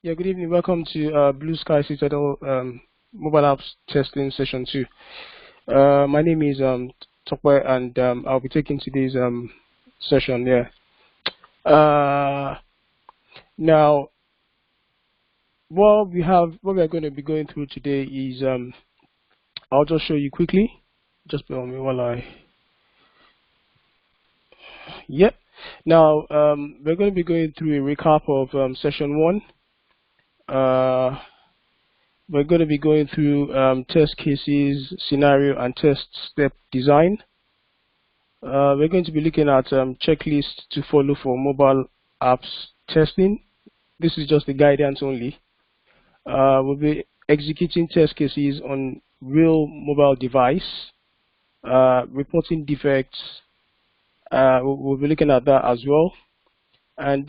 Yeah, good evening. Welcome to Blue Sky Citadel mobile apps testing session 2. My name is Tokwe, and I'll be taking today's session. Yeah. Now, what we're going to be going through today is I'll just show you quickly. Just bear with me while I. Yep. Now, we're going to be going through a recap of session 1. We're going to be going through test cases, scenario, and test step design. We're going to be looking at checklists to follow for mobile apps testing. This is just the guidance only. We'll be executing test cases on real mobile device, reporting defects. We'll be looking at that as well. And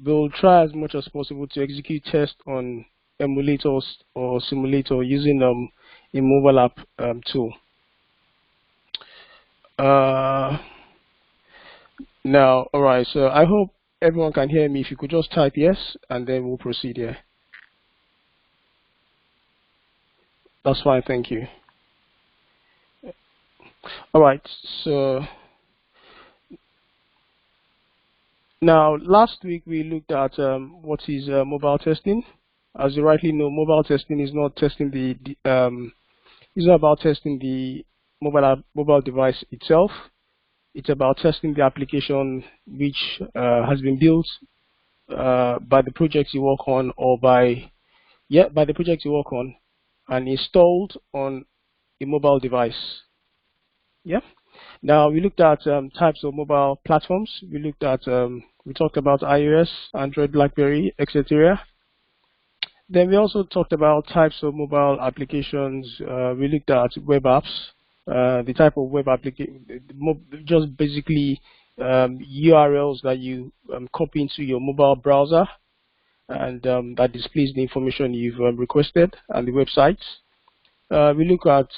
we'll try as much as possible to execute tests on emulators or simulator using a mobile app tool. Now, all right, so I hope everyone can hear me. If you could just type yes, and then we'll proceed here. That's fine, thank you. All right, so now last week we looked at what is mobile testing. As you rightly know, mobile testing is not testing it's not about testing the mobile device itself. It's about testing the application which has been built by the project you work on, or by the project you work on, and installed on a mobile device. Yeah. Now we looked at types of mobile platforms. We talked about iOS, Android, BlackBerry, etc. Then we also talked about types of mobile applications. We looked at web apps, the type of web application, just basically URLs that you copy into your mobile browser, and that displays the information you've requested and the websites. We look at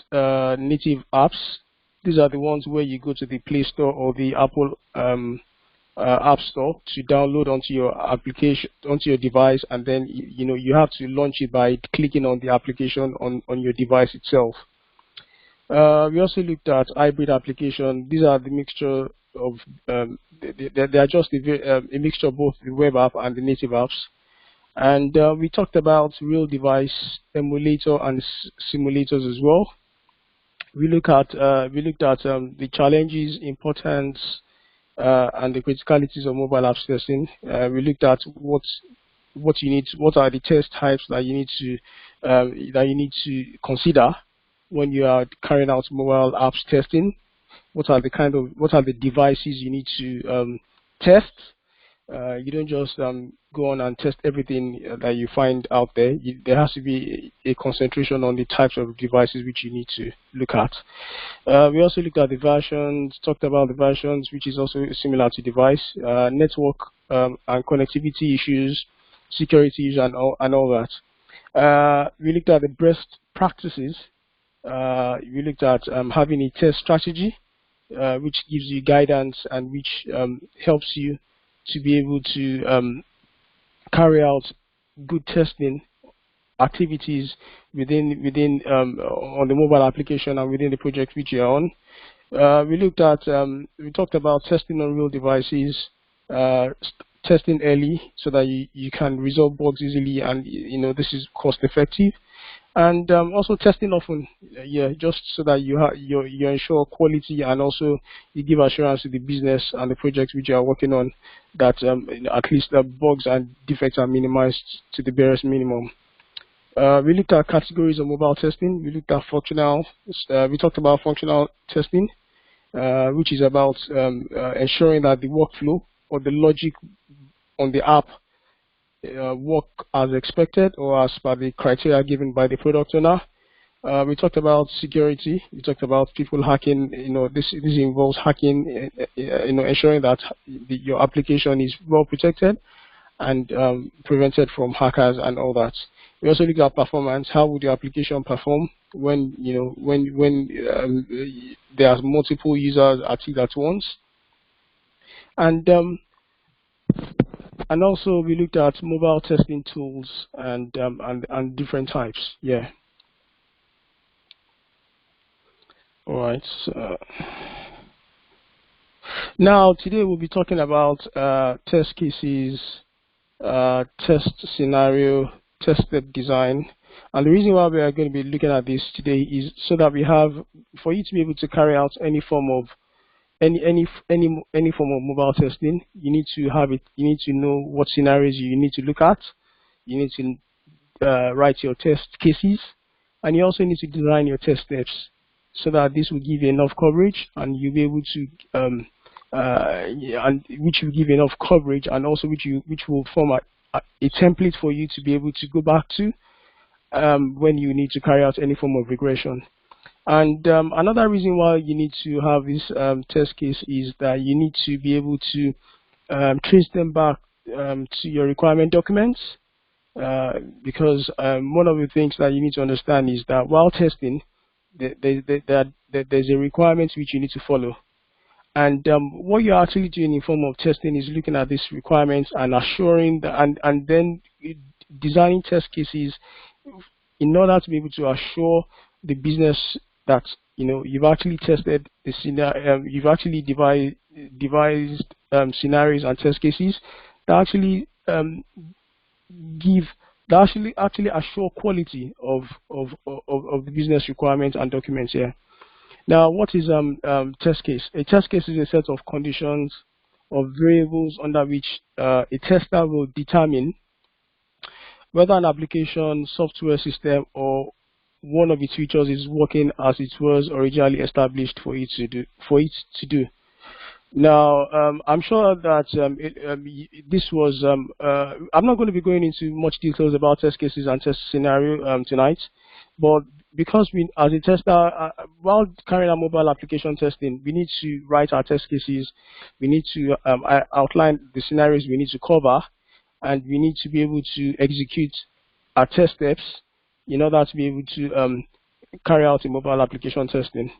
native apps. These are the ones where you go to the Play Store or the Apple App Store to download onto your application, onto your device, and then you have to launch it by clicking on the application on your device itself. We also looked at hybrid application. These are the mixture of they are just a mixture of both the web app and the native apps. And we talked about real device, emulator, and simulators as well. We looked at the challenges, importance, and the criticalities of mobile apps testing. We looked at what are the test types that you need to consider when you are carrying out mobile apps testing. What are the devices you need to test? You don't just go on and test everything that you find out there. There has to be a concentration on the types of devices which you need to look at. We also looked at the versions, talked about the versions, which is also similar to device, network and connectivity issues, security issues, and all that. We looked at the best practices. We looked at having a test strategy, which gives you guidance and which helps you to be able to carry out good testing activities within on the mobile application and within the project which you're on. We talked about testing on real devices, testing early so that you can resolve bugs easily, and this is cost effective. And also testing often, just so that you ensure quality, and also you give assurance to the business and the projects which you are working on that at least the bugs and defects are minimized to the barest minimum. We looked at categories of mobile testing. We looked at functional. We talked about functional testing, which is about ensuring that the workflow or the logic on the app work as expected or as per the criteria given by the product owner. We talked about security. We talked about people hacking. This involves hacking. Ensuring that your application is well protected and prevented from hackers and all that. We also looked at performance. How would your application perform when there are multiple users active at once? And And also we looked at mobile testing tools and different types. Yeah. All right. So now today we'll be talking about test cases, test scenario, test step design. And the reason why we are going to be looking at this today is so that we have, for you to be able to carry out any form of any form of mobile testing, you need to have it. You need to know what scenarios you need to look at. You need to write your test cases, and you also need to design your test steps so that this will give you enough coverage, and you'll be able to yeah, and which will give you enough coverage, and also which will form a template for you to be able to go back to when you need to carry out any form of regression. And another reason why you need to have this test case is that you need to be able to trace them back to your requirement documents, because one of the things that you need to understand is that while testing, there's a requirement which you need to follow. And what you're actually doing in form of testing is looking at these requirements and assuring that, and then designing test cases in order to be able to assure the business that you've actually tested the scenario, you've actually devised scenarios and test cases that actually give that actually assure quality of the business requirements and documents here. Now, what is test case? A test case is a set of conditions or variables under which a tester will determine whether an application, software system, or one of its features is working as it was originally established for it to do. Now, I'm sure that this was. I'm not going to be going into much details about test cases and test scenario tonight, but because we, as a tester, while carrying out mobile application testing, we need to write our test cases. We need to outline the scenarios we need to cover, and we need to be able to execute our test steps in order to be able to carry out a mobile application testing.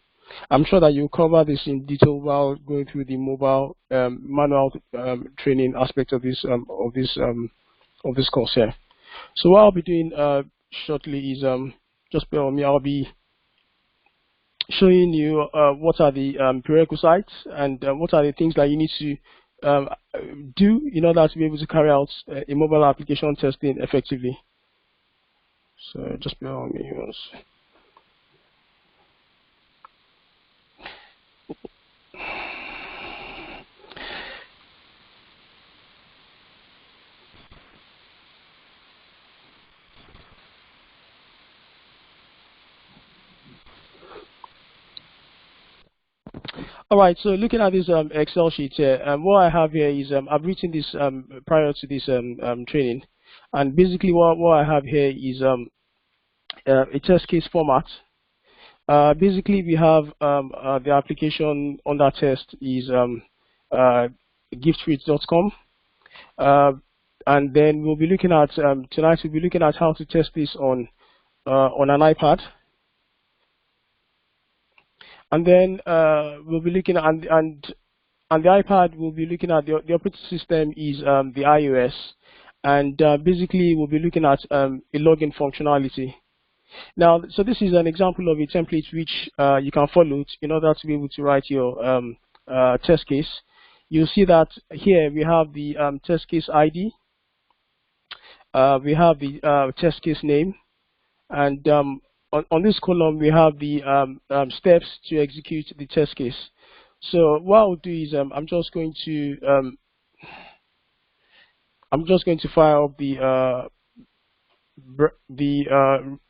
I'm sure that you'll cover this in detail while going through the mobile manual training aspect of this course here. So what I'll be doing shortly is just bear with me. I'll be showing you what are the prerequisites and what are the things that you need to do in order to be able to carry out a mobile application testing effectively. So just bear with me once. All right, so looking at this Excel sheet here, what I have here is I've written this prior to this training, and basically what I have here is a test case format. Basically, we have the application under test is giftfruits.com, and then we'll be looking at tonight. We'll be looking at how to test this on an iPad. And then we'll be looking at, and on the iPad, we'll be looking at the operating system is the iOS. And basically, we'll be looking at a login functionality. Now, so this is an example of a template which you can follow in order to be able to write your test case. You'll see that here we have the test case ID. We have the test case name. And on this column, we have the steps to execute the test case. So what I'll do is I'm just going to fire up the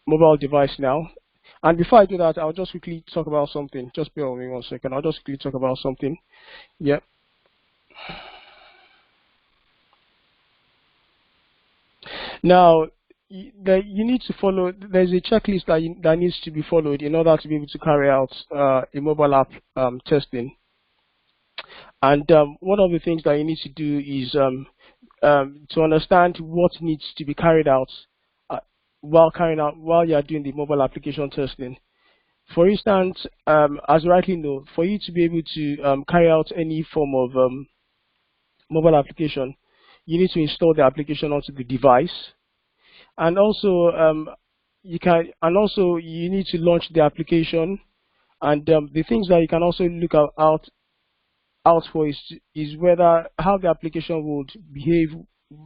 mobile device now. And before I do that, I'll just quickly talk about something. Just bear with me 1 second. I'll just quickly talk about something. Yep. Now, you need to follow. There's a checklist that needs to be followed in order to be able to carry out a mobile app testing. And one of the things that you need to do is to understand what needs to be carried out while you are doing the mobile application testing. For instance, as you rightly know, for you to be able to carry out any form of mobile application, you need to install the application onto the device, and also you need to launch the application. And the things that you can also look out for is whether how the application would behave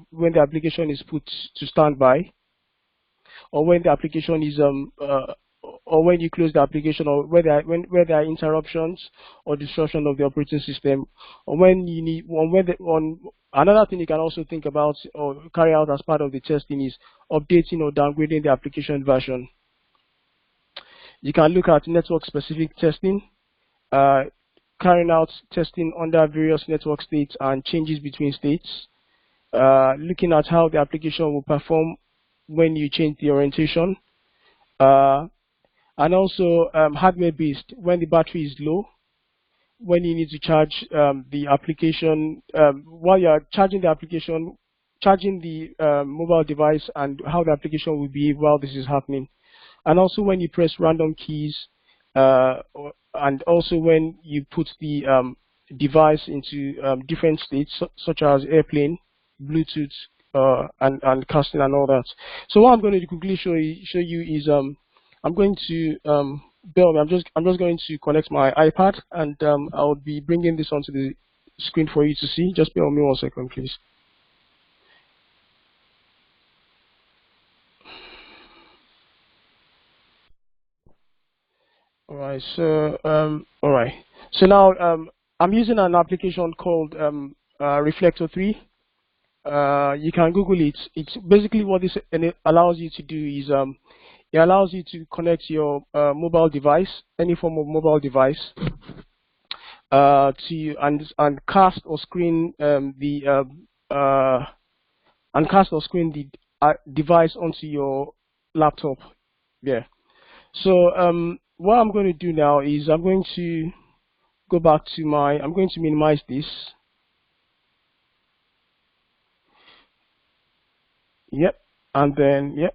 when the application is put to standby, or when the application is or when you close the application, or where there are interruptions or disruption of the operating system, or when you need on another thing you can also think about or carry out as part of the testing is updating or downgrading the application version. You can look at network specific testing, uh, carrying out testing under various network states and changes between states, looking at how the application will perform when you change the orientation, uh, and also hardware based, when the battery is low, when you need to charge the application, while you are charging the application, charging the mobile device, and how the application will behave while this is happening. And also when you press random keys, and also when you put the device into different states, such as airplane, Bluetooth, and casting and all that. So what I'm going to quickly show you is I'm going to bear with me. I'm just going to connect my iPad, and I'll be bringing this onto the screen for you to see. Just bear with me 1 second, please. All right. So now I'm using an application called Reflector 3. You can Google it. It's basically what this allows you to do is it allows you to connect your mobile device, any form of mobile device, to and cast or screen the device onto your laptop. Yeah. So what I'm going to do now is I'm going to go back to I'm going to minimize this. Yep. And then we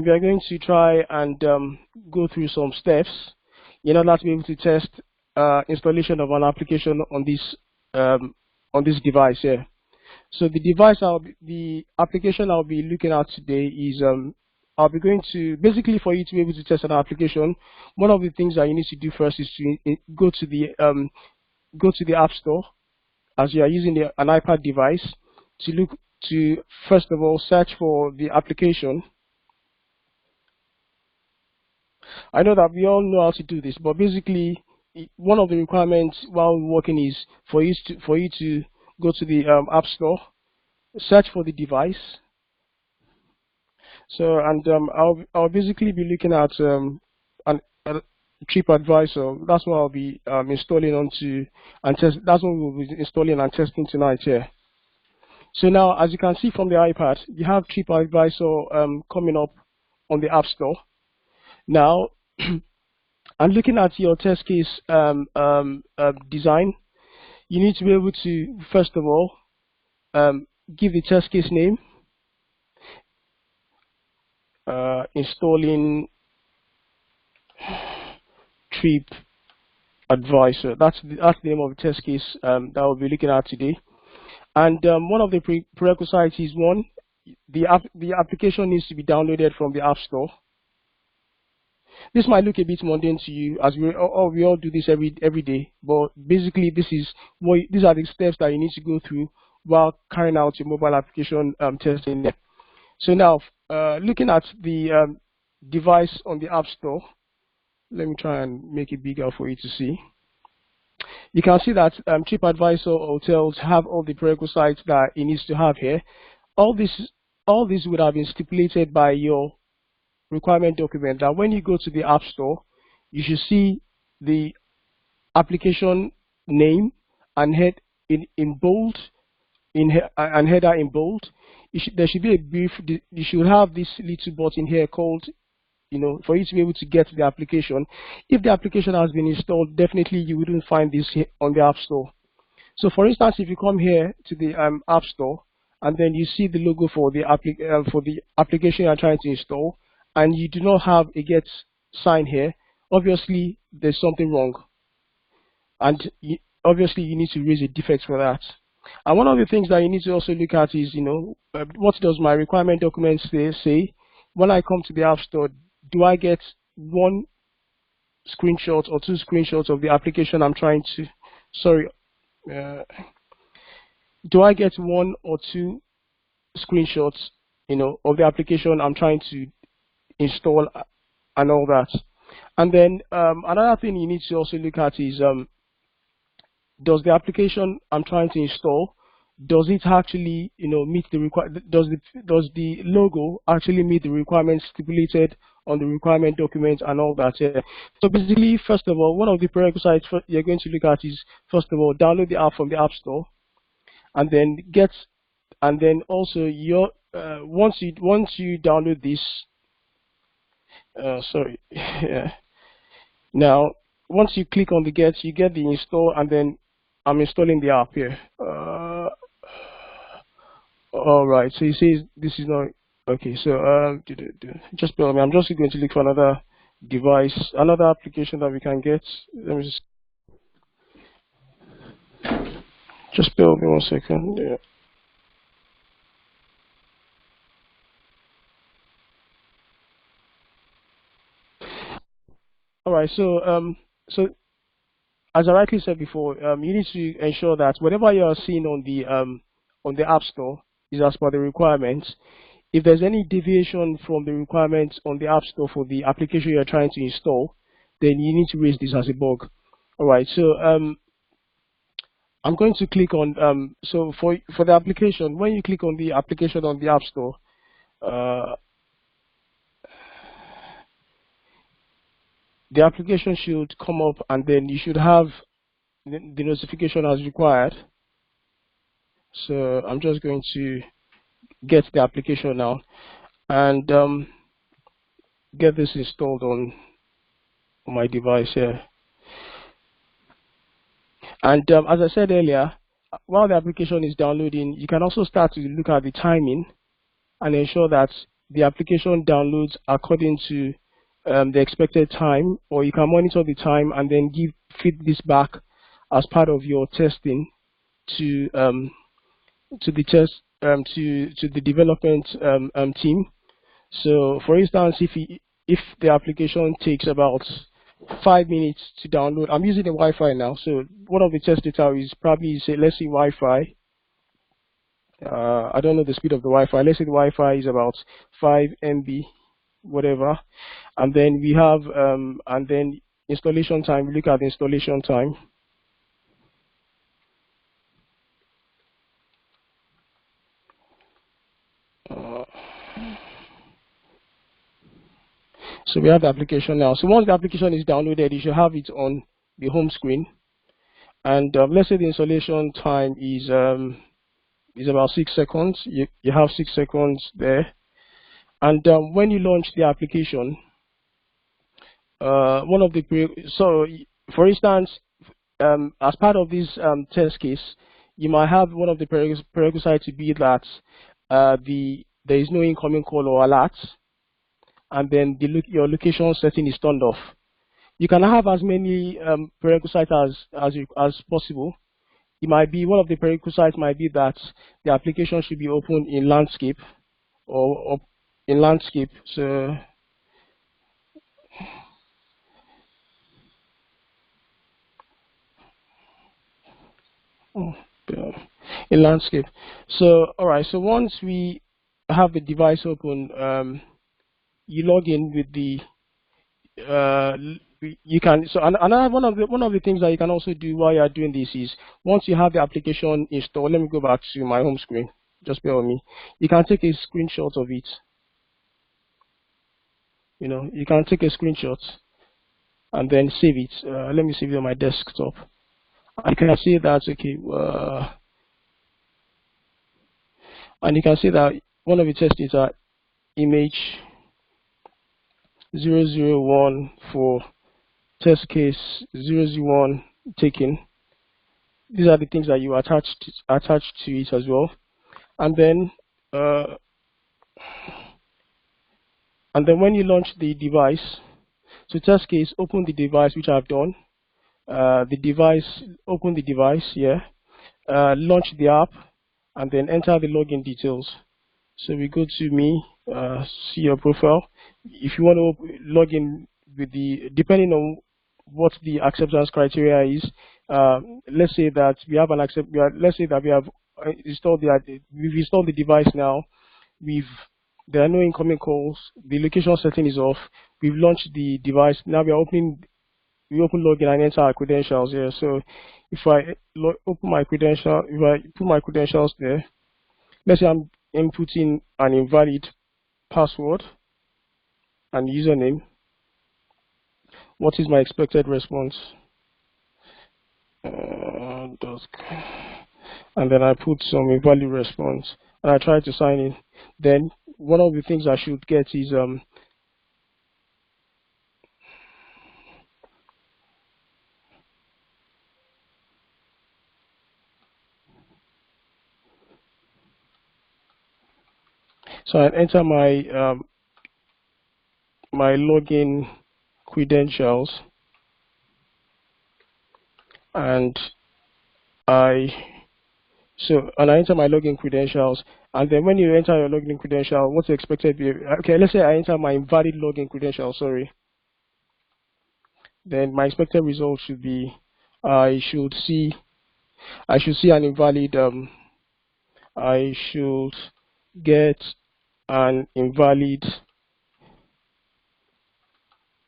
are going to try and go through some steps in order to be able to test installation of an application on this device here. So the application I'll be looking at today is I'll be going to, basically, for you to be able to test an application, one of the things that you need to do first is to go to the App Store, as you are using an iPad device, to first of all search for the application. I know that we all know how to do this, but basically one of the requirements while working is for you to go to the App Store, search for the device. So, and I'll basically be looking at a TripAdvisor. That's what I'll be installing onto and test. That's what we'll be installing and testing tonight here. So now, as you can see from the iPad, you have TripAdvisor coming up on the App Store. Now, and looking at your test case design, you need to be able to first of all give the test case name. Installing TripAdvisor. That's the name of the test case that we'll be looking at today. And one of the prerequisites is the application needs to be downloaded from the App Store. This might look a bit mundane to you, as we all do this every day, but basically these are the steps that you need to go through while carrying out your mobile application testing. So now, looking at the device on the App Store, let me try and make it bigger for you to see. You can see that TripAdvisor hotels have all the prerequisites that it needs to have here. All this would have been stipulated by your requirement document, that when you go to the App Store, you should see the application name and head in bold, and header in bold. There should be a brief. You should have this little button here called, for you to be able to get the application. If the application has been installed, definitely you wouldn't find this here on the App Store. So for instance, if you come here to the App Store, and then you see the logo for the application you are trying to install, and you do not have a get sign here, obviously there's something wrong, and obviously you need to raise a defect for that. And one of the things that you need to also look at is, what does my requirement document say? When I come to the App Store, do I get one screenshot or two screenshots of the application I'm trying to, sorry, uh, do I get one or two screenshots, of the application I'm trying to install and all that? And then another thing you need to also look at is, does the application I'm trying to install, does it actually meet the does the logo actually meet the requirements stipulated on the requirement document and all that? Yeah. So basically, first of all, one of the prerequisites you're going to look at is, first of all, download the app from the App Store, and then also your once you download this, sorry, yeah. Now, once you click on the you get the install, and then I'm installing the app here. All right. So it says this is not okay. So just bear with me. I'm just going to look for another device, another application that we can get. Let me just bear with me 1 second. Yeah. All right. So as I rightly said before, you need to ensure that whatever you are seeing on the App Store is as per the requirements. If there's any deviation from the requirements on the App Store for the application you're trying to install, then you need to raise this as a bug. All right. So I'm going to click on so for the application, when you click on the application on the App Store, uh, the application should come up, and then you should have the notification as required. So I'm just going to get the application now and get this installed on my device here. And as I said earlier, while the application is downloading, you can also start to look at the timing and ensure that the application downloads according to the expected time, or you can monitor the time and then feed this back as part of your testing to the to the development team. So, for instance, if the application takes about 5 minutes to download, I'm using the Wi-Fi now. So one of the test data is probably, say, let's say Wi-Fi. I don't know the speed of the Wi-Fi. Let's say the Wi-Fi is about 5 MB, whatever. And then we have and then installation time. We look at the installation time. So we have the application now. So once the application is downloaded, you should have it on the home screen. And let's say the installation time is about 6 seconds. You have 6 seconds there. And when you launch the application, one of the for instance, as part of this test case, you might have one of the prerequisites to be that there is no incoming call or alert, and then your location setting is turned off. You can have as many prerequisites as possible. It might be one of the prerequisites might be that the application should be opened in landscape or in landscape. So in landscape. So all right. So once we have the device open, you log in with the you can another one of the things that you can also do while you are doing this is, once you have the application installed, let me go back to my home screen, just bear with me. You can take a screenshot of it. You can take a screenshot and then save it. Let me save it on my desktop. I can see that, okay, and you can see that one of the tests is image 001 for test case 001 taken. These are the things that you attach to it as well. And then when you launch the device, so test case, open the device, which I've done. Open the device, yeah. launch the app, and then enter the login details. So we go to me, see your profile. If you want to log in with depending on what the acceptance criteria is, let's say that we have let's say that we have we've installed the device now. We've There are no incoming calls. The location setting is off. We've launched the device. Now we open login and enter our credentials here. So if I open my credential, if I put my credentials there, let's say I'm inputting an invalid password and username, what is my expected response? And then I put some invalid response and I try to sign in. Then one of the things I should get is so I enter my login credentials, and I enter my login credentials, and then when you enter your login credential, what's expected? Okay, let's say I enter my invalid login credential. Sorry. Then my expected result should be I should see an invalid. I should get an invalid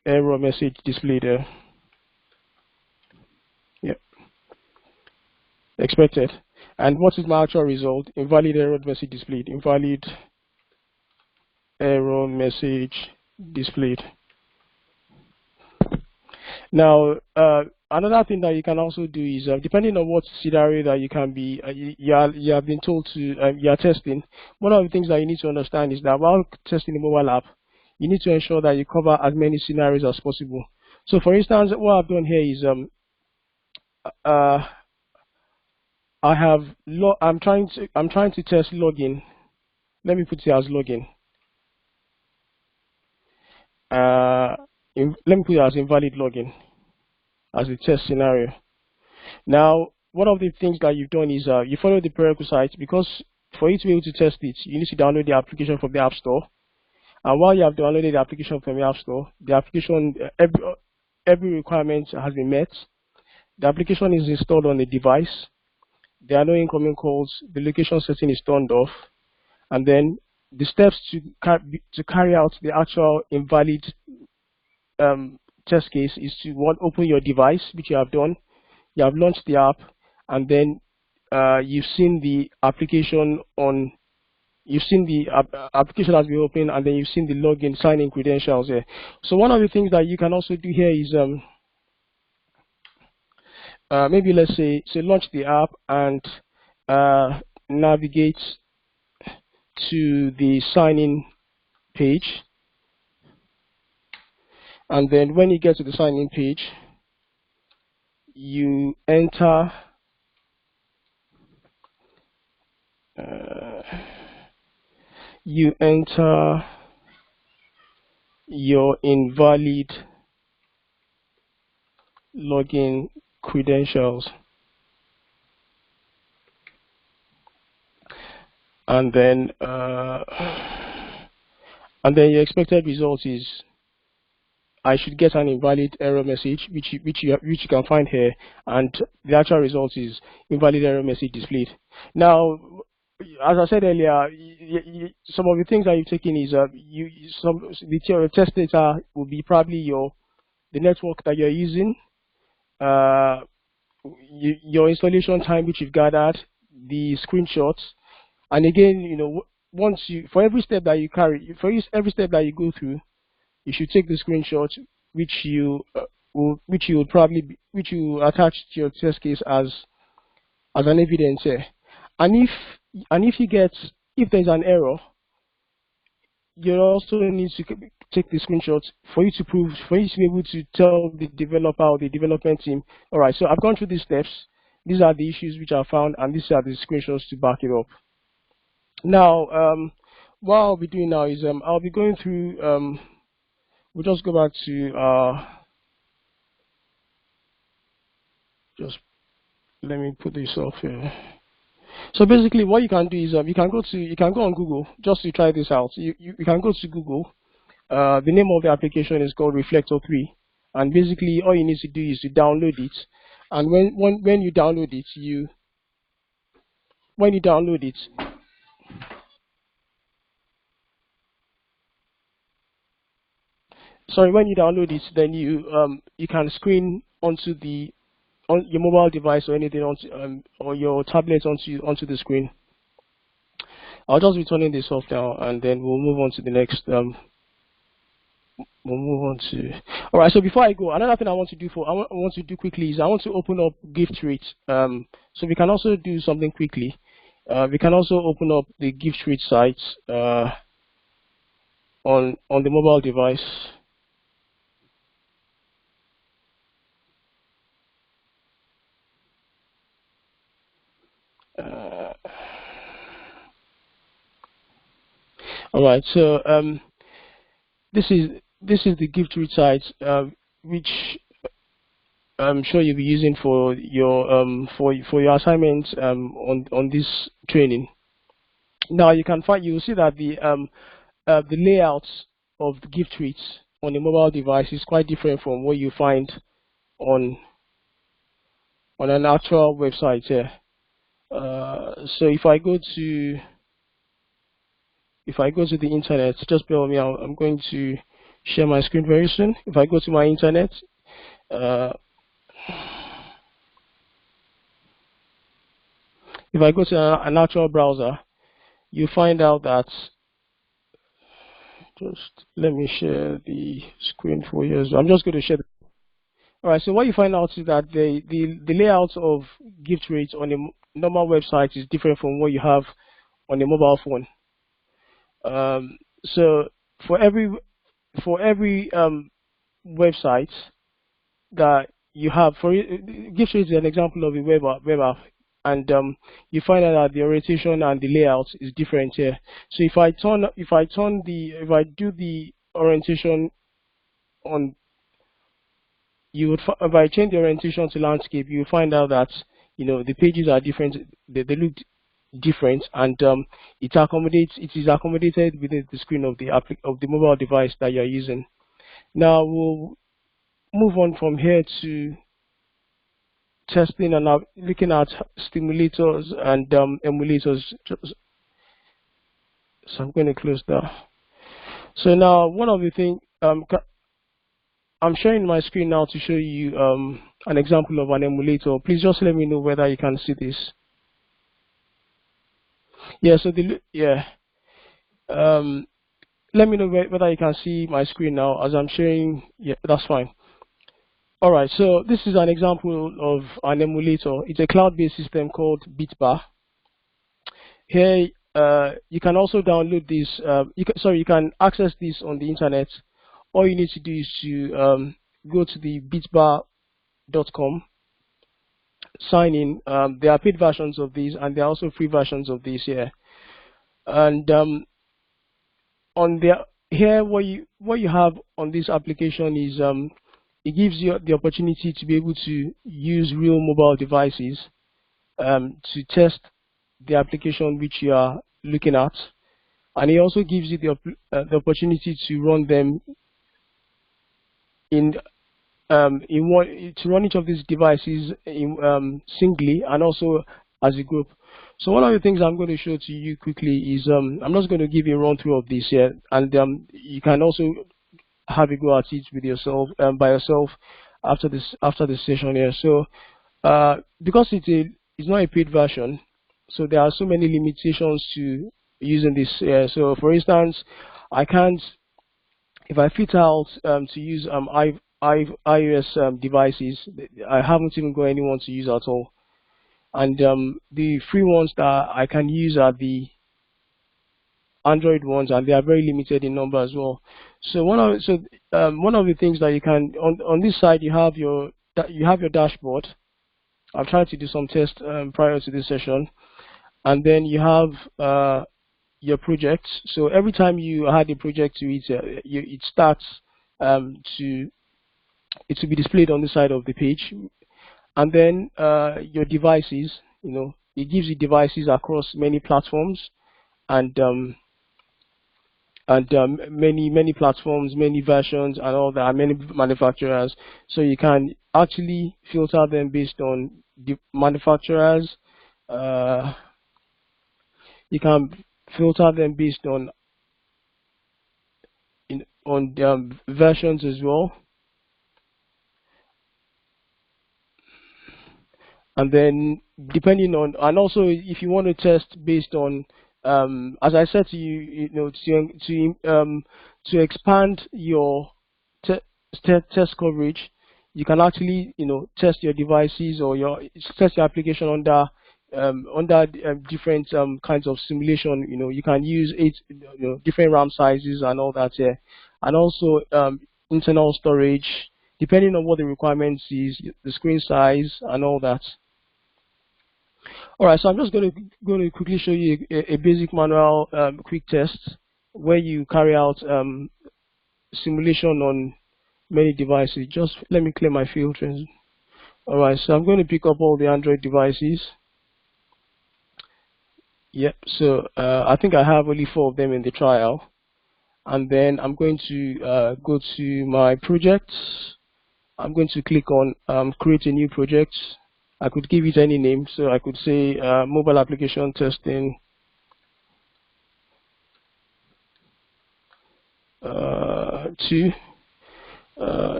error message displayed there. Yeah, expected. And what is my actual result? Invalid error message displayed. Invalid error message displayed. Now, another thing that you can also do is, depending on what scenario that you have been told to, you are testing. One of the things that you need to understand is that while testing the mobile app, you need to ensure that you cover as many scenarios as possible. So, for instance, what I've done here is, I'm trying to test login. Let me put it as login. Let me put it as invalid login as a test scenario. Now, one of the things that you've done is you follow the prerequisites, because for you to be able to test it, you need to download the application from the App Store. And while you have downloaded the application from the App Store, the application, every requirement has been met. The application is installed on the device. There are no incoming calls. The location setting is turned off. And then the steps to carry out the actual invalid test case is to open your device, which you have done. You have launched the app, and then you've seen the application application has been opened, and then you've seen the login sign-in credentials here. So one of the things that you can also do here is maybe let's say launch the app and navigate to the sign-in page, and then when you get to the sign-in page, you enter your invalid login credentials, and then your expected result is I should get an invalid error message, which you can find here, and the actual result is invalid error message displayed. Now, as I said earlier, some of the things that you've taken is the test data will be probably the network that you're using, your installation time which you've gathered, the screenshots, and again, for every step that you every step that you go through, you should take the screenshot, which you attach to your test case as an evidence here. And if there's an error, you also need to take the screenshot for you to be able to tell the developer or the development team, all right, so I've gone through these steps. These are the issues which I found, and these are the screenshots to back it up. Now, what I'll be doing now is I'll be going through. We'll just go back to let me put this off here. So basically, what you can do is you can go on Google just to try this out. You can go to Google. The name of the application is called Reflector 3, and basically all you need to do is to download it. And when you download it, when you download it, sorry, when you download it, then you can screen onto the on your mobile device or anything onto or your tablet onto the screen. I'll just be turning this off now, and then we'll move on to the next. We'll move on to. All right. So before I go, another thing I want to do I want to do quickly is I want to open up gift rate. So we can also do something quickly. We can also open up the gift rate sites on the mobile device. All right. So this is the gift rate site, which I'm sure you'll be using for your assignments on this training. Now you will see that the layouts of the gift rates on a mobile device is quite different from what you find on an actual website here. So if I go to the internet, just bear with me. I'm going to share my screen very soon. If I go to my internet, if I go to an actual browser, you find out that. Just let me share the screen for you. I'm just going to share. All right. So what you find out is that the layout of gift rates on a normal website is different from what you have on a mobile phone. So for every website that you have, gift rate is an example of a web app, and you find out that the orientation and the layout is different here. So if I do the orientation on, if I change the orientation to landscape, you will find out that the pages are different. They look different, and it is accommodated within the screen of the mobile device that you're using. Now we'll move on from here to testing and looking at stimulators and emulators. So I'm going to close that. So now one of the things I'm sharing my screen now to show you an example of an emulator. Please just let me know whether you can see this. Yeah, so let me know whether you can see my screen now as I'm sharing. Yeah, that's fine. All right, so this is an example of an emulator. It's a cloud-based system called BitBar. Here, you can also download this. You can access this on the internet. All you need to do is to go to the bitbar.com, sign in. There are paid versions of these, and there are also free versions of these here. And on here, what you have on this application is it gives you the opportunity to be able to use real mobile devices to test the application which you are looking at, and it also gives you the opportunity to run them to run each of these devices singly and also as a group. So one of the things I'm going to show to you quickly is I'm just going to give you a run through of this here, and you can also have a go at it with yourself by yourself after this session here. So because it's not a paid version, so there are so many limitations to using this. So for instance, I can't, if I fit out to use iOS devices, I haven't even got anyone to use at all. And the free ones that I can use are the Android ones, and they are very limited in number as well. So one of the things that you can on this side, you have your dashboard. I've tried to do some tests prior to this session, and then you have your projects. So every time you add a project to it, it starts to be displayed on the side of the page. and then your devices. It gives you devices across many platforms, and many platforms, many versions, and all that, and many manufacturers. So you can actually filter them based on the manufacturers. Uh, you can filter them based on versions as well. And then depending on, and also if you want to test based on, as I said to you, to expand your te test coverage, you can actually test your devices or test your application under different kinds of simulation. You can use different RAM sizes and all that here, and also internal storage, depending on what the requirements is, the screen size and all that. All right, so I'm just going to quickly show you a basic manual quick test where you carry out simulation on many devices. Just let me clear my filters. All right, so I'm going to pick up all the Android devices. Yep, so I think I have only 4 of them in the trial. And then I'm going to go to my projects. I'm going to click on create a new project. I could give it any name, so I could say mobile application testing 2.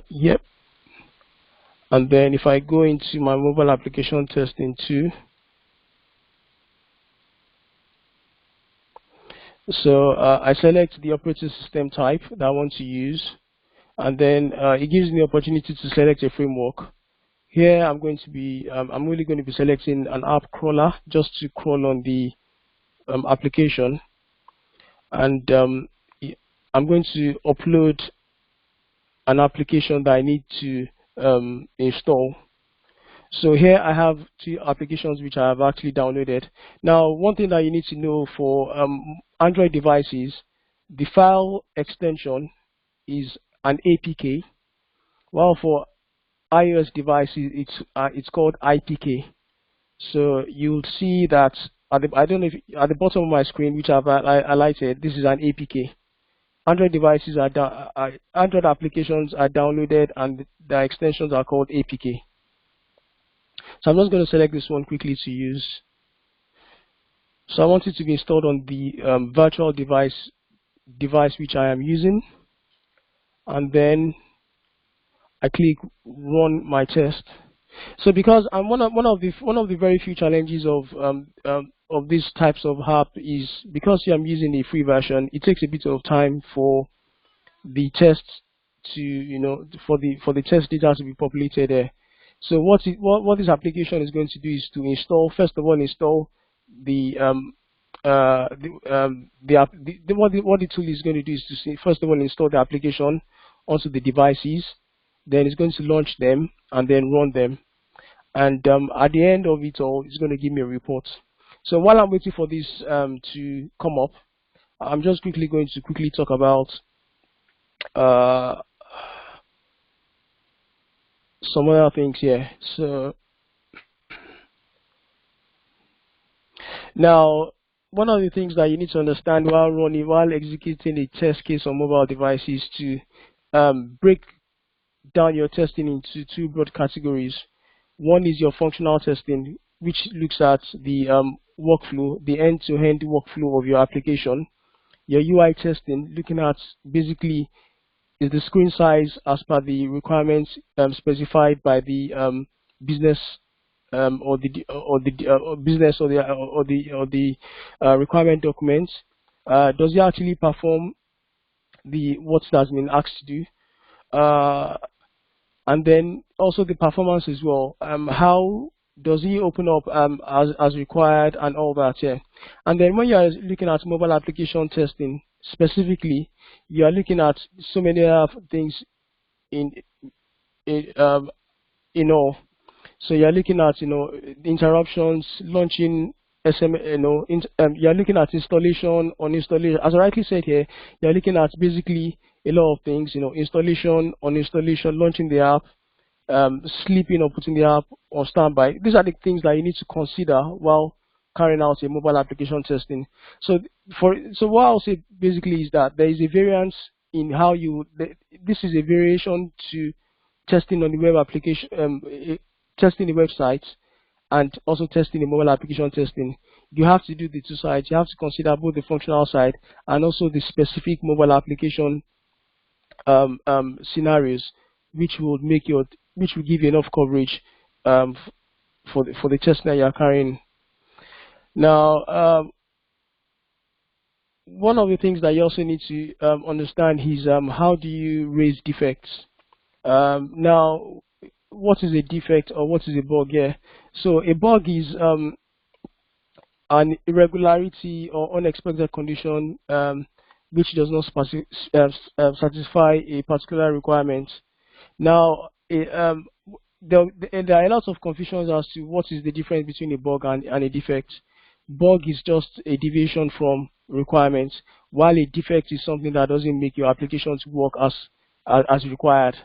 Yep. And then if I go into my mobile application testing 2, so I select the operating system type that I want to use, and then it gives me the opportunity to select a framework. Here I'm going to be, I'm really going to be selecting an app crawler just to crawl on the application, and I'm going to upload an application that I need to install. So here I have 2 applications which I have actually downloaded. Now, one thing that you need to know for Android devices, the file extension is an APK, while for iOS devices it's called IPK. So you'll see that at the bottom of my screen, which I've highlighted, this is an APK. Android devices Android applications are downloaded, and the extensions are called APK. So I'm just going to select this one quickly to use. So I want it to be installed on the virtual device which I am using, and then I click run my test. So because I'm one of the very few challenges of these types of app is because I'm using a free version, it takes a bit of time for the test to for the test data to be populated there. So what this application is going to do is to install, first of all, install the what the tool is going to do is to see, first of all, install the application onto the devices. Then it's going to launch them and then run them, and at the end of it all, it's going to give me a report. So while I'm waiting for this to come up, I'm just going to talk about some other things here. So now, one of the things that you need to understand while executing a test case on mobile devices to break down your testing into 2 broad categories. One is your functional testing, which looks at the workflow, the end-to-end workflow of your application. Your UI testing, looking at basically is the screen size as per the requirements specified by the business or the business or the requirement documents. Does it actually perform what it has been asked to do? And then also the performance as well. How does he open up as required and all that? Yeah. And then when you are looking at mobile application testing specifically, you are looking at so many other things in all. So you are looking at interruptions, launching SM, you are looking at installation, uninstallation. As I rightly said here, you are looking at basically a lot of things, installation, uninstallation, launching the app, sleeping or putting the app on standby. These are the things that you need to consider while carrying out a mobile application testing. So what I'll say basically is that there is a variance in how this is a variation to testing on the web application, testing the website, and also testing the mobile application testing. You have to do the two sides. You have to consider both the functional side and also the specific mobile application scenarios, which will give you enough coverage for the test that you are carrying. Now, one of the things that you also need to understand is how do you raise defects. Now, what is a defect or what is a bug here? So a bug is an irregularity or unexpected condition which does not satisfy a particular requirement. Now, there are a lot of confusions as to what is the difference between a bug and a defect. Bug is just a deviation from requirements, while a defect is something that doesn't make your application to work as required.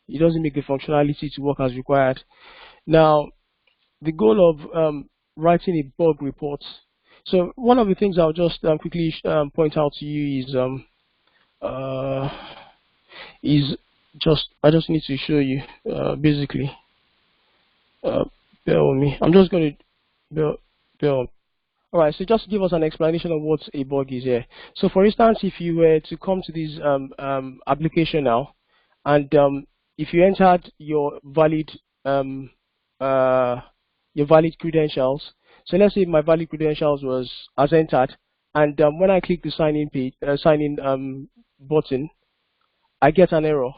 It doesn't make the functionality to work as required. Now, the goal of writing a bug report. So one of the things I'll just quickly point out to you I just need to show you basically. Bear with me. I'm just going to bear on. All right, so just give us an explanation of what a bug is here. So for instance, if you were to come to this application now, and if you entered your valid credentials, so let's say my valid credentials was as entered, and when I click the sign in button, I get an error.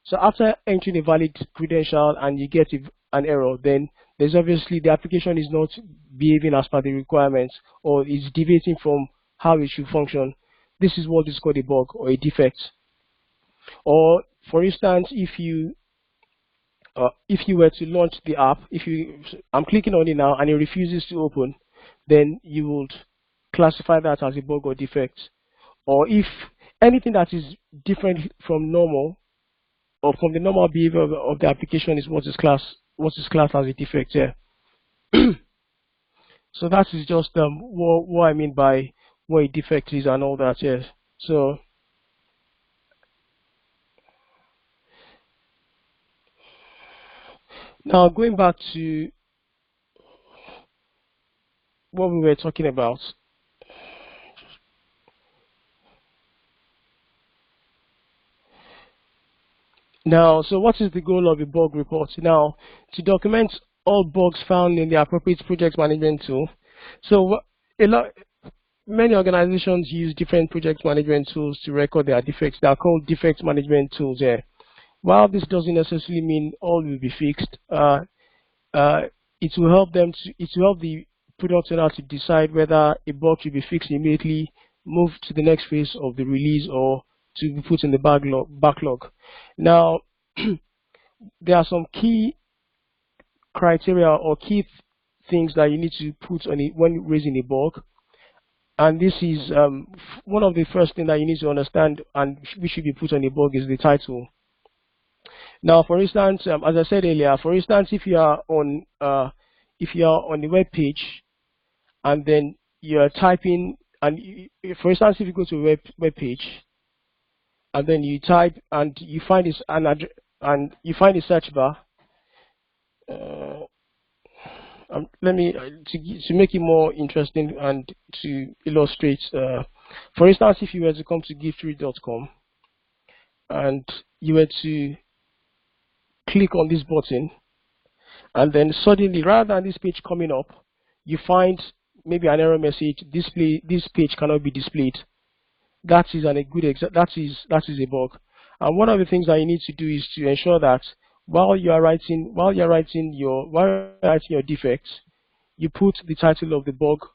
So after entering a valid credential and you get an error, then there's obviously the application is not behaving as per the requirements or is deviating from how it should function. This is what is called a bug or a defect. Or for instance, if you were to launch the app, I'm clicking on it now and it refuses to open, then you would classify that as a bug or defect. Or if anything that is different from normal or from the normal behavior of the application is what is classed as a defect here. So that is just what I mean by what a defect is and all that. Yes. So now going back to what we were talking about. Now, so what is the goal of a bug report? Now, to document all bugs found in the appropriate project management tool. So many organizations use different project management tools to record their defects. They are called defect management tools here. While this doesn't necessarily mean all will be fixed, it will help the product owner to decide whether a bug should be fixed immediately, move to the next phase of the release, or to be put in the backlog. Now, there are some key criteria or key things that you need to put on it when raising a bug, and this is one of the first things that you need to understand and which should be put on a bug is the title. Now, for instance, as I said earlier, for instance, if you are on the web page and then you're typing, and for instance, if you go to a web page and then you type and you find you find a search bar. Let me to make it more interesting and to illustrate. For instance, if you were to come to giftread.com and you were to click on this button, and then suddenly, rather than this page coming up, you find maybe an error message: this page cannot be displayed. That is that is a bug. And one of the things that you need to do is to ensure that while you're writing your defects, you put the title of the bug.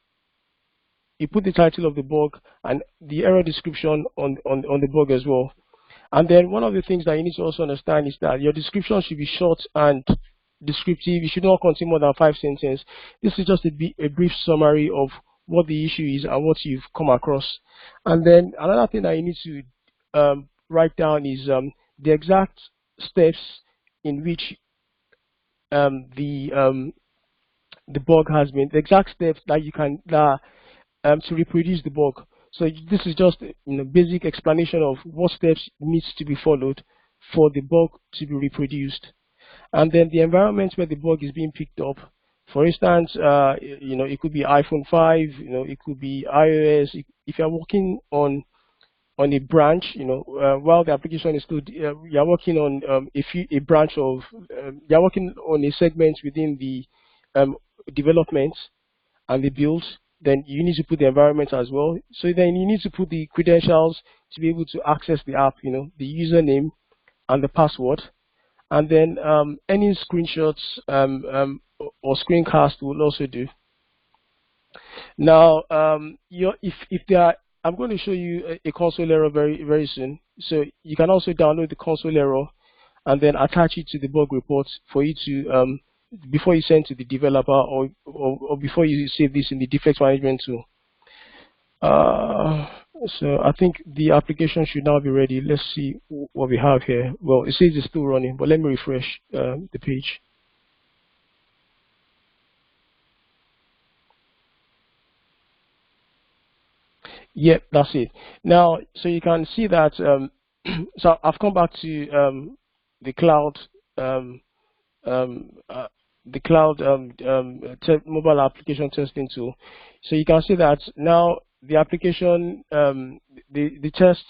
You put the title of the bug and the error description on the bug as well. And then one of the things that you need to also understand is that your description should be short and descriptive. You should not contain more than 5 sentences. This is just a brief summary of what the issue is and what you've come across. And then another thing that you need to write down is the exact steps in which the bug has been, the exact steps that you can to reproduce the bug. So this is just basic explanation of what steps needs to be followed for the bug to be reproduced, and then the environment where the bug is being picked up. For instance, it could be iPhone 5, it could be iOS. If you're working on a branch, while the application is still, you're working on a branch of, you're working on a segment within the um, development and the build, then you need to put the environment as well. So then you need to put the credentials to be able to access the app, the username and the password. And then any screenshots or screencast will also do. Now, if there are, I'm going to show you a console error very soon. So you can also download the console error and then attach it to the bug report for you to before you send to the developer, or before you save this in the defect management tool. So I think the application should now be ready. Let's see what we have here. Well, it says it's still running, but let me refresh the page. Yep, that's it. Now, so you can see that. So I've come back to the cloud, um, um, uh, mobile application testing tool. So you can see that now the application, the test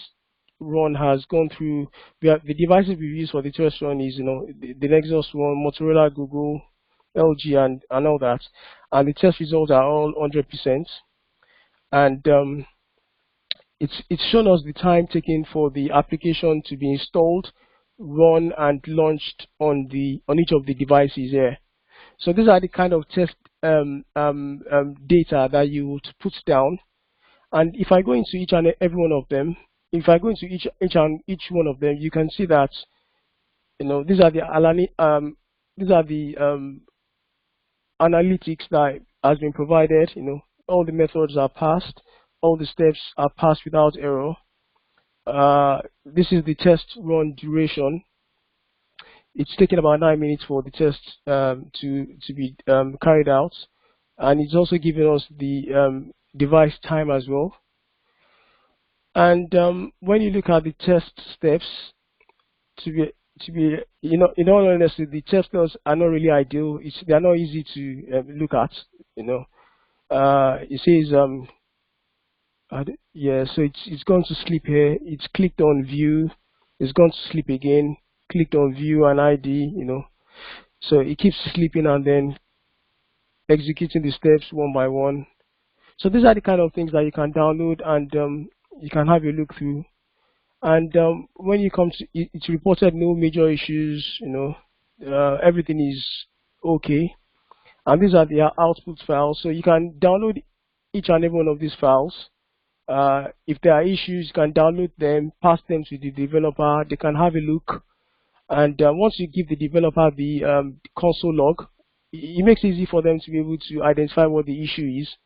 run has gone through. The devices we use for the test run is the Nexus one, Motorola, Google, LG, and all that, and the test results are all 100%, and it's shown us the time taken for the application to be installed, run, and launched on each of the devices here. So these are the kind of test data that you would put down. And if I go into each and every one of them, if I go into each one of them, you can see that these are the analytics that has been provided. All the methods are passed, all the steps are passed without error. This is the test run duration. It's taken about 9 minutes for the test to be carried out, and it's also giving us the device time as well. And when you look at the test steps, in all honesty, the test steps are not really ideal. They are not easy to look at. It says yeah, so it's gone to sleep here. It's clicked on view. It's gone to sleep again. Clicked on view and ID. So it keeps sleeping and then executing the steps one by one. So these are the kind of things that you can download and you can have a look through. And when you come to it, it's reported no major issues. Everything is okay. And these are the output files. So you can download each and every one of these files. If there are issues, you can download them, pass them to the developer. They can have a look. And once you give the developer the console log, it makes it easy for them to be able to identify what the issue is,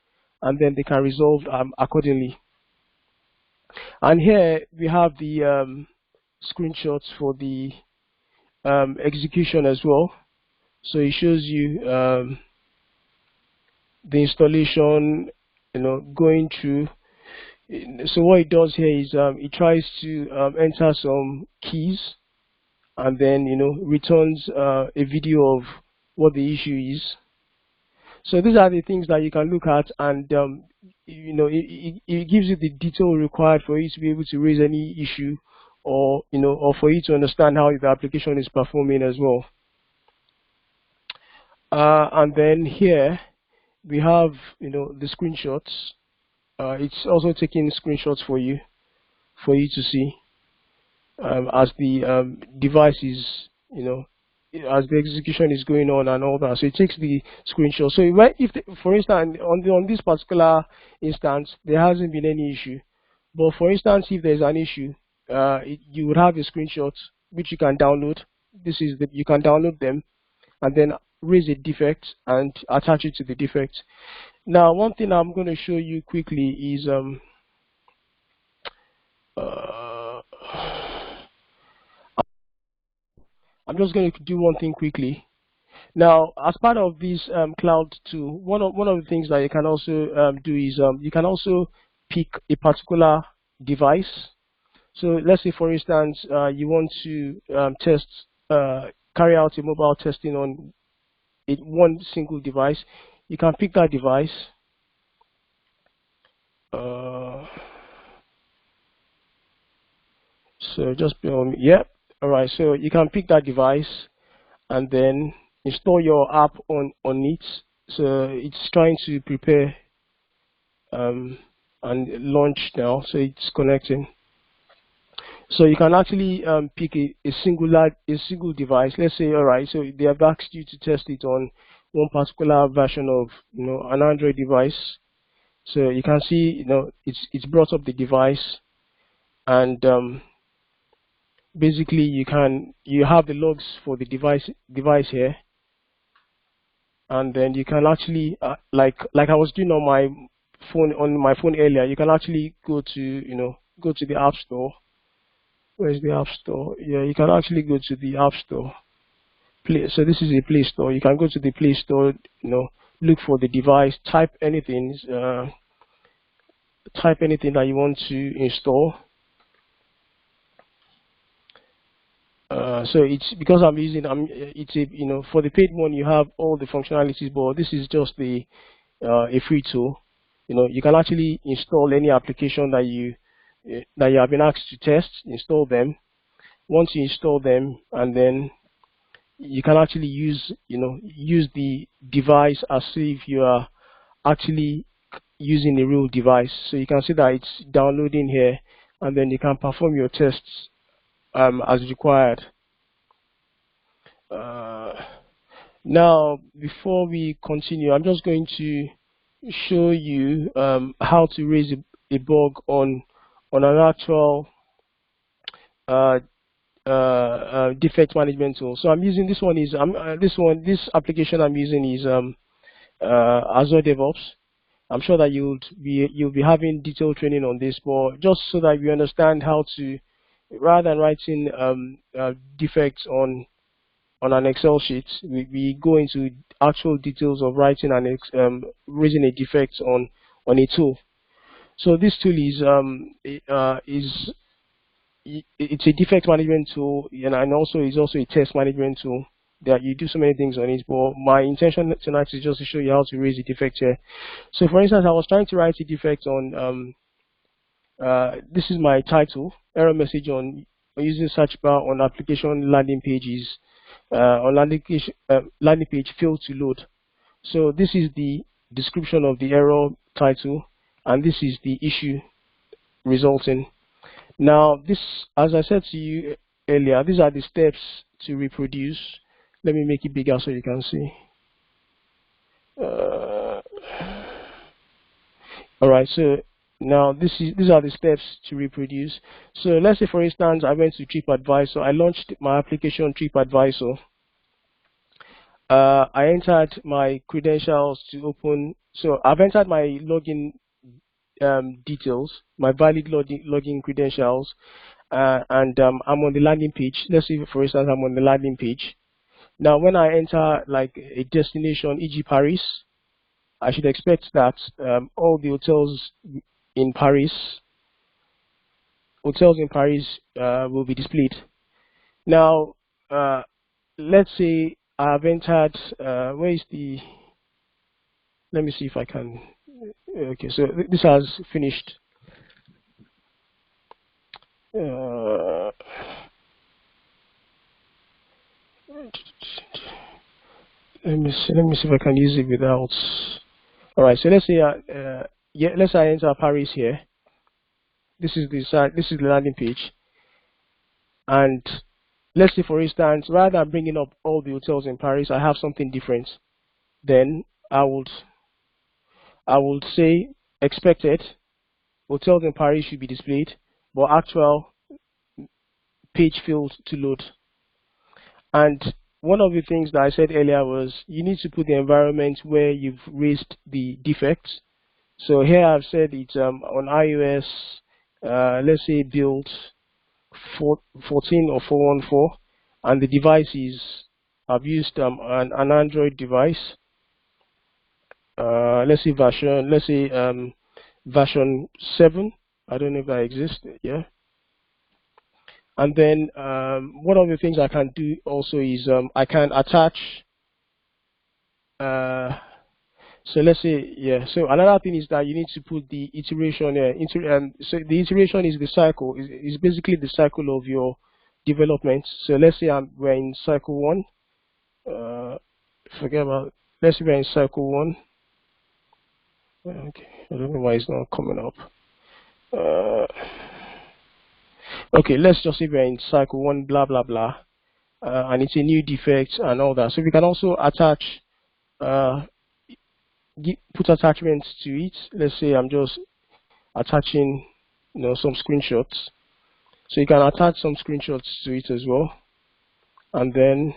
and then they can resolve accordingly. And here we have the screenshots for the execution as well. So it shows you the installation, going through. So what it does here is it tries to enter some keys, and then returns a video of what the issue is. So these are the things that you can look at, and it gives you the detail required for you to be able to raise any issue, or or for you to understand how the application is performing as well. And then here we have the screenshots. It's also taking screenshots for you to see as the device is, as the execution is going on and all that. So it takes the screenshot. So for instance, on this particular instance, there hasn't been any issue. But for instance, if there's an issue, you would have a screenshot which you can download. You can download them and then raise a defect and attach it to the defect. Now, one thing I'm going to show you quickly is I'm just going to do one thing quickly. Now, as part of this cloud tool, one of the things that you can also do is you can also pick a particular device. So let's say, for instance, you want to carry out a mobile testing on one single device. You can pick that device. Uh, so just be on. Yep. All right. So you can pick that device and then install your app on it. So it's trying to prepare and launch now. So it's connecting. So you can actually pick a single device. Let's say, all right, so they have asked you to test it on one particular version of an Android device. So you can see it's brought up the device, and basically you have the logs for the device here, and then you can actually like I was doing on my phone earlier. You can actually go to the App Store. Where's the App Store? Yeah, you can actually go to the App Store. So this is a Play Store. You can go to the Play Store, look for the device, type anything that you want to install. So it's because it's for the paid one you have all the functionalities, but this is just a free tool. You can actually install any application that you have been asked to test, install them. Once you install them, and then you can actually use the device as if you are actually using a real device. So you can see that it's downloading here, and then you can perform your tests as required. Now, before we continue, I'm just going to show you how to raise a bug on an actual defect management tool. So I'm using this one is this application I'm using is Azure DevOps. I'm sure that you'll be having detailed training on this, but just so that we understand how to, rather than writing defects on an Excel sheet, we go into actual details of writing raising a defect on a tool. So this tool it's a defect management tool, and also is also a test management tool that you do so many things on it. But my intention tonight is just to show you how to raise a defect here. So for instance, I was trying to write a defect on this is my title, error message on using search bar on application landing pages. On landing page failed to load. So this is the description of the error title, and this is the issue resulting. Now, this, as I said to you earlier, these are the steps to reproduce. Let me make it bigger so you can see. All right, so now these are the steps to reproduce. So let's say, for instance, I went to TripAdvisor. I launched my application TripAdvisor. I entered my credentials to open. So I've entered my login details, my valid login credentials, and I'm on the landing page. Let's say, for instance, I'm on the landing page. Now, when I enter like a destination, e.g. Paris, I should expect that all the hotels in Paris will be displayed. Now, let's say I've entered, where is the, let me see if I can, okay, so this has finished. Let me see if I can use it without. All right, so let's say let's say I enter Paris here. This is the site. This is the landing page, and let's say, for instance, rather than bringing up all the hotels in Paris, I have something different. Then I would say expected hotels in Paris should be displayed, but actual page failed to load. And one of the things that I said earlier was you need to put the environment where you've raised the defects. So here I've said it's on iOS, let's say build 14 or 414, and the device is I've used an Android device. Let's say version 7. I don't know if that exists. Yeah. And then one of the things I can do also is I can attach. Uh, so let's say, yeah. So another thing is that you need to put the iteration. So the iteration is the cycle. Is basically the cycle of your development. So let's say we're in cycle 1. Uh, forget about. Let's say we're in cycle 1. Okay, I don't know why it's not coming up. Uh, okay, let's just say we're in cycle 1, blah blah blah, and it's a new defect and all that. So we can also attach, uh, put attachments to it. Let's say I'm just attaching, some screenshots. So you can attach some screenshots to it as well, and then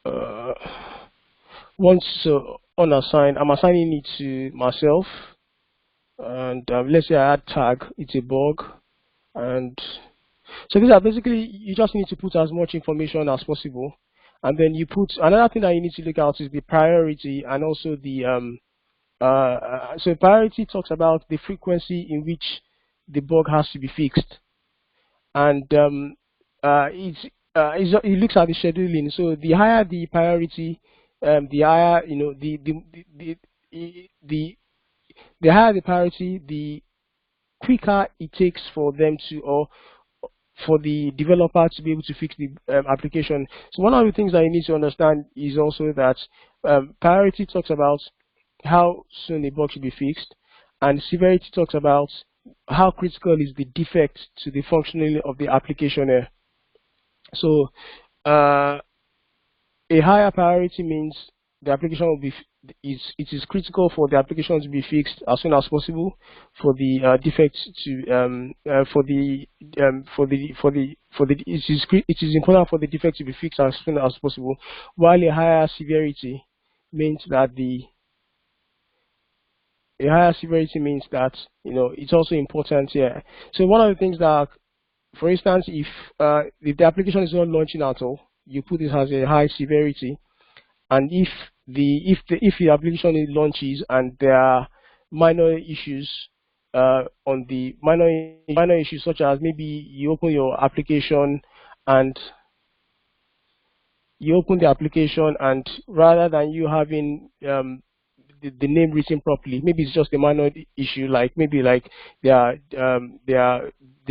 uh, once unassigned, I'm assigning it to myself. And let's say I add tag, it's a bug, and so these are basically, you just need to put as much information as possible, and then you put another thing that you need to look out is the priority, and also the so priority talks about the frequency in which the bug has to be fixed, and it looks at the scheduling. So the higher the priority, the higher, the higher the priority, the quicker it takes for them to, or for the developer to be able to fix the application. So one of the things that you need to understand is also that priority talks about how soon a bug should be fixed, and severity talks about how critical is the defect to the functioning of the application. So a higher priority means the application will be it is critical for the application to be fixed as soon as possible, for the defect to it is important for the defect to be fixed as soon as possible, while a higher severity means that it's also important here. So one of the things that, for instance, if the application is not launching at all, you put it as a high severity. And if the application launches and there are minor issues on the minor issues, such as maybe you open your application and rather than you having the name written properly, maybe it's just a minor issue, like maybe like the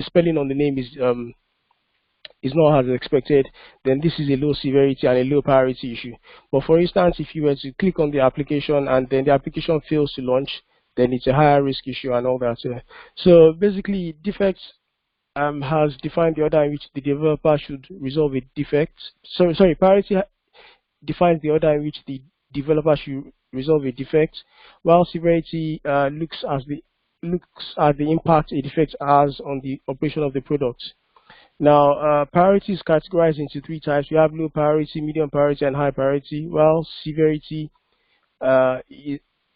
spelling on the name is not as expected, then this is a low severity and a low priority issue. But for instance, if you were to click on the application and then the application fails to launch, then it's a higher risk issue and all that. So basically, Defect has defined the order in which the developer should resolve a defect. Sorry, priority defines the order in which the developer should resolve a defect, while severity looks at the impact a defect has on the operation of the product. Now, priority is categorized into 3 types. We have low priority, medium priority, and high priority, while severity are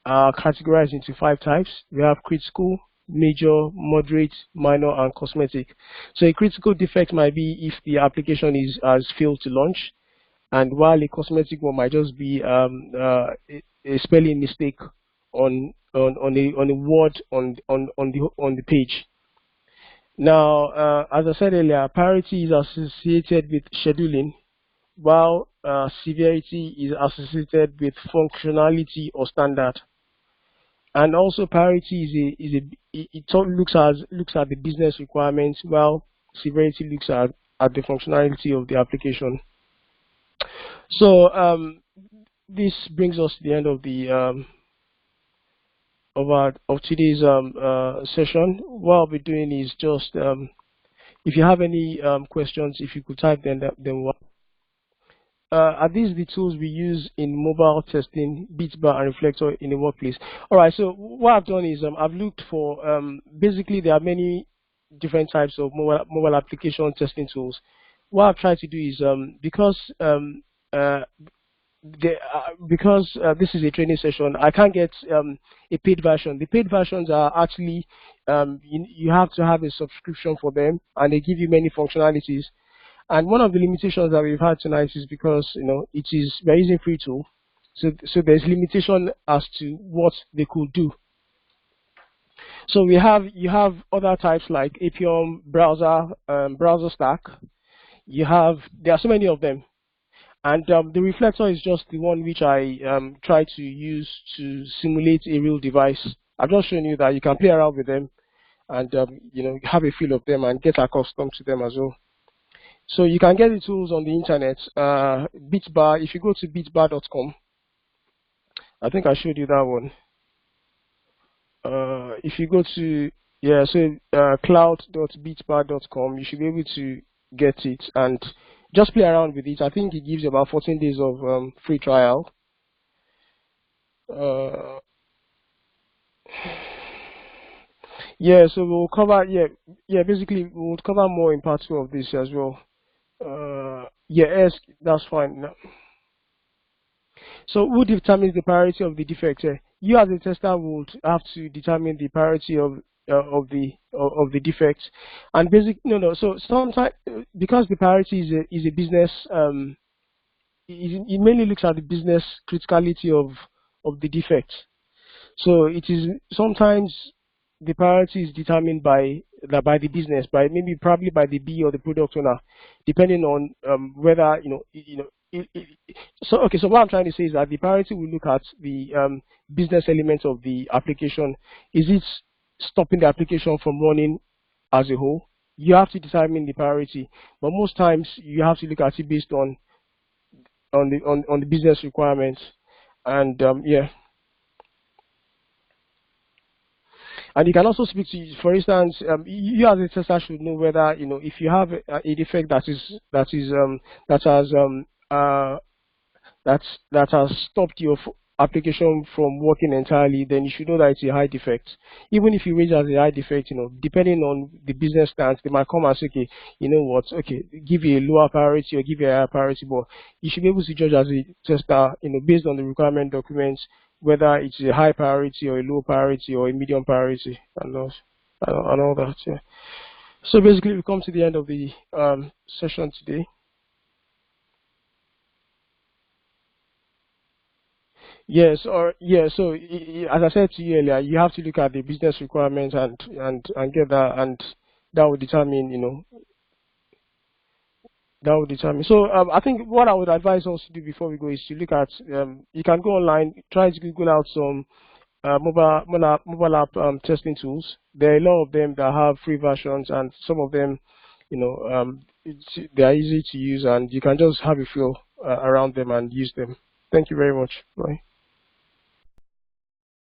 categorized into 5 types. We have critical, major, moderate, minor, and cosmetic. So a critical defect might be if the application has failed to launch, and while a cosmetic one might just be a spelling mistake on a word on the page. Now, as I said earlier, priority is associated with scheduling, while severity is associated with functionality or standard. And also, priority looks at the business requirements, while severity looks at the functionality of the application. So this brings us to the end of the of today's session. What I'll be doing is just if you have any questions, if you could type them. Are these the tools we use in mobile testing, Beatbar and Reflector in the workplace? All right. So what I've done is I've looked for basically there are many different types of mobile application testing tools. What I've tried to do is because this is a training session, I can't get a paid version. The paid versions are actually you have to have a subscription for them, and they give you many functionalities. And one of the limitations that we've had tonight is because it is we're using free tool, so there's limitation as to what they could do. So you have other types like Apium browser, browser stack. There are so many of them, and the reflector is just the one which I try to use to simulate a real device. I've just shown you that you can play around with them and have a feel of them and get accustomed to them as well. So you can get the tools on the internet. Bitbar, if you go to bitbar.com, I think I showed you that one. If you go to cloud.bitbar.com, you should be able to get it and just play around with it. I think it gives you about 14 days of free trial. So we'll cover basically we'll cover more in part 2 of this as well. Yes, that's fine. No. So who determines the priority of the defect? You as a tester would have to determine the priority of the defect, and So sometimes because the priority is a business, it mainly looks at the business criticality of the defect. So it is sometimes the priority is determined by the business, probably by the B or the product owner, depending on whether So okay, so what I'm trying to say is that the priority will look at the business element of the application. Is it stopping the application from running as a whole? You have to determine the priority, but most times you have to look at it based on the business requirements, and And you can also speak to, for instance, you as a tester should know whether if you have a defect that has stopped your application from working entirely, then you should know that it's a high defect. Even if you raise as a high defect, depending on the business stance, they might come and say, okay, you know what, okay, give you a lower priority or give you a higher priority, but you should be able to judge as a tester, based on the requirement documents, whether it's a high priority or a low priority or a medium priority and all that. Yeah. So basically, we come to the end of the session today. Yes, so as I said to you earlier, you have to look at the business requirements and get that, and that will determine, So I think what I would advise us to do before we go is to look at, you can go online, try to Google out some mobile app testing tools. There are a lot of them that have free versions, and some of them, they are easy to use, and you can just have a feel around them and use them. Thank you very much. Bye.